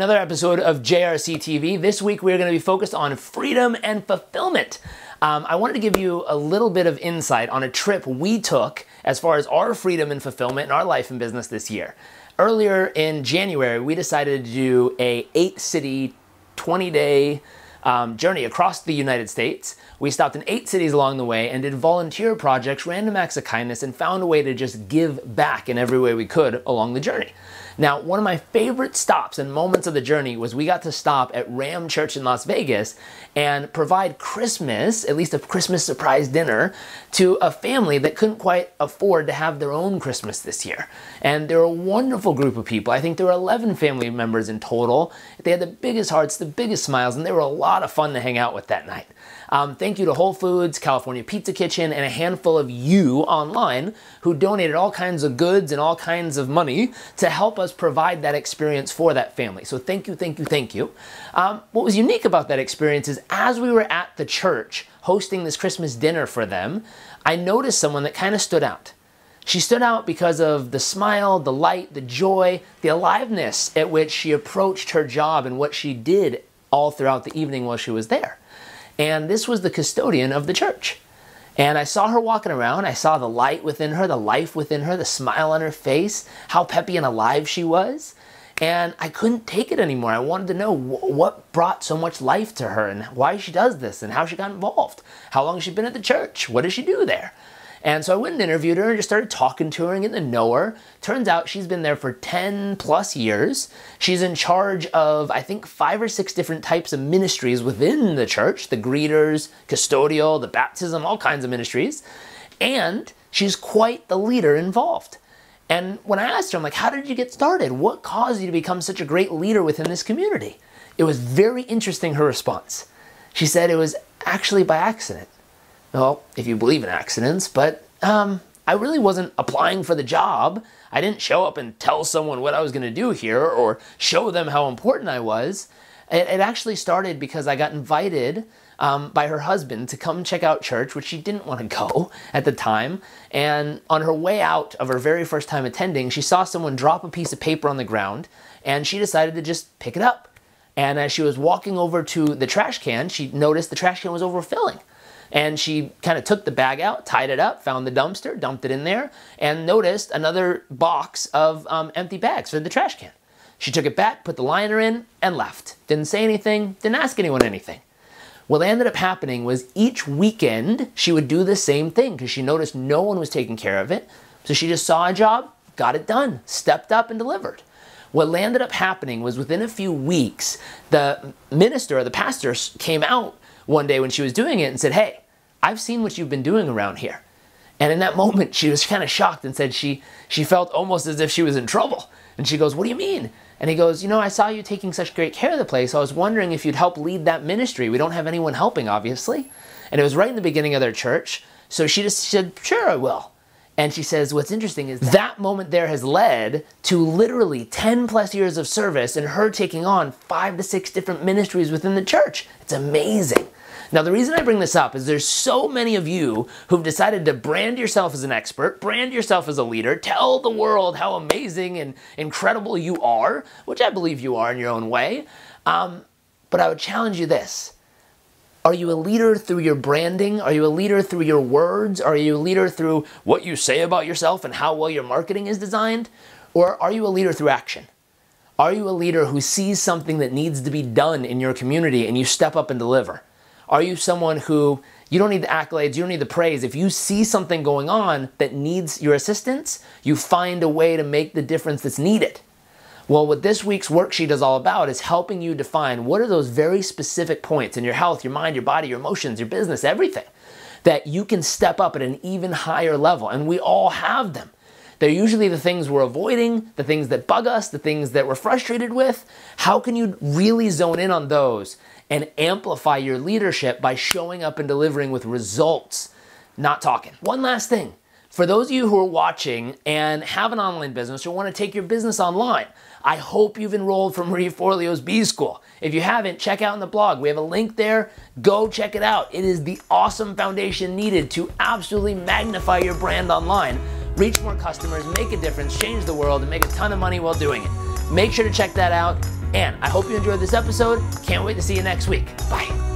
another episode of JRC TV. This week we're going to be focused on freedom and fulfillment. I wanted to give you a little bit of insight on a trip we took as far as our freedom and fulfillment in our life and business this year. Earlier in January, we decided to do a 8-city, 20-day journey across the United States. We stopped in 8 cities along the way and did volunteer projects, random acts of kindness, and found a way to just give back in every way we could along the journey. Now, one of my favorite stops and moments of the journey was we got to stop at Ram Church in Las Vegas and provide Christmas, at least a Christmas surprise dinner, to a family that couldn't quite afford to have their own Christmas this year. And they're a wonderful group of people. I think there were 11 family members in total. They had the biggest hearts, the biggest smiles, and they were a lot of fun to hang out with that night. Thank you to Whole Foods, California Pizza Kitchen, and a handful of you online who donated all kinds of goods and all kinds of money to help us provide that experience for that family. So thank you, thank you, thank you. What was unique about that experience is as we were at the church hosting this Christmas dinner for them, I noticed someone that kind of stood out. She stood out because of the smile, the light, the joy, the aliveness at which she approached her job and what she did all throughout the evening while she was there. And this was the custodian of the church. And I saw her walking around. I saw the light within her, the life within her, the smile on her face, how peppy and alive she was. And I couldn't take it anymore. I wanted to know what brought so much life to her and why she does this and how she got involved. How long has she been at the church? What does she do there? And so I went and interviewed her and just started talking to her and getting to know her. Turns out she's been there for 10 plus years. She's in charge of, I think, 5 or 6 different types of ministries within the church. The greeters, custodial, the baptism, all kinds of ministries. And she's quite the leader involved. And when I asked her, I'm like, how did you get started? What caused you to become such a great leader within this community? It was very interesting, her response. She said it was actually by accident. Well, if you believe in accidents, but I really wasn't applying for the job. I didn't show up and tell someone what I was going to do here or show them how important I was. It actually started because I got invited by her husband to come check out church, which she didn't want to go at the time. And on her way out of her very first time attending, she saw someone drop a piece of paper on the ground, and she decided to just pick it up. And as she was walking over to the trash can, she noticed the trash can was overfilling. And she kind of took the bag out, tied it up, found the dumpster, dumped it in there, and noticed another box of empty bags for the trash can. She took it back, put the liner in, and left. Didn't say anything, didn't ask anyone anything. What ended up happening was each weekend she would do the same thing because she noticed no one was taking care of it. So she just saw a job, got it done, stepped up and delivered. What ended up happening was within a few weeks, the minister or the pastor came out one day when she was doing it and said, "Hey, I've seen what you've been doing around here." And in that moment, she was kind of shocked and said she felt almost as if she was in trouble. And she goes, "What do you mean?" And he goes, "You know, I saw you taking such great care of the place. I was wondering if you'd help lead that ministry. We don't have anyone helping, obviously." And it was right in the beginning of their church. So she just said, "Sure, I will." And she says, what's interesting is that moment there has led to literally 10 plus years of service and her taking on 5 to 6 different ministries within the church. It's amazing. Now, the reason I bring this up is there's so many of you who've decided to brand yourself as an expert, brand yourself as a leader, tell the world how amazing and incredible you are, which I believe you are in your own way. But I would challenge you this. Are you a leader through your branding? Are you a leader through your words? Are you a leader through what you say about yourself and how well your marketing is designed? Or are you a leader through action? Are you a leader who sees something that needs to be done in your community and you step up and deliver? Are you someone who, you don't need the accolades, you don't need the praise. If you see something going on that needs your assistance, you find a way to make the difference that's needed. Well, what this week's worksheet is all about is helping you define what are those very specific points in your health, your mind, your body, your emotions, your business, everything, that you can step up at an even higher level. And we all have them. They're usually the things we're avoiding, the things that bug us, the things that we're frustrated with. How can you really zone in on those and amplify your leadership by showing up and delivering with results, not talking? One last thing. For those of you who are watching and have an online business or want to take your business online, I hope you've enrolled for Marie Forleo's B School. If you haven't, check out in the blog. We have a link there. Go check it out. It is the awesome foundation needed to absolutely magnify your brand online, reach more customers, make a difference, change the world, and make a ton of money while doing it. Make sure to check that out. And I hope you enjoyed this episode. Can't wait to see you next week. Bye.